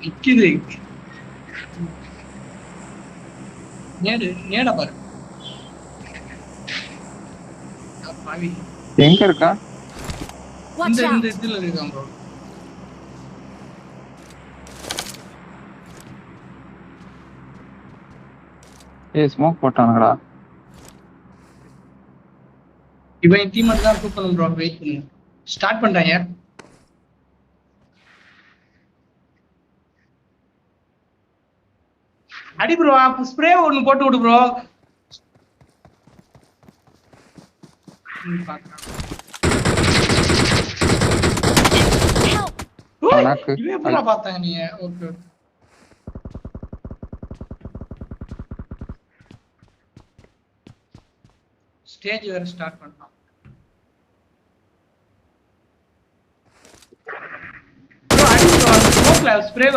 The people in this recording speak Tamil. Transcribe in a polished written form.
நிக்குது. நேட பாரு. பாவி. எங்க இருக்கா? இந்த இதுல இருக்கான் ப்ரோ. ஸ்மோக் போட்டானுங்கடா. இவன் டீம் மட்டும் தான் கூப்பிடணும் ப்ரோ. வெயிட் பண்ணுங்க. ஸ்டார்ட் பண்றாங்க. அடி ப்ரோ. ஸ்ப்ரே ஒன்னு போட்டு விடு ப்ரோ. இவன் எப்படா பார்த்தாங்க நீங்க? ஓகே. ஸ்டேஜ் வேற ஸ்டார்ட் பண்ணலாம். ப்ரோ அடி ப்ரோ. ஸ்மோக்ல ஸ்ப்ரே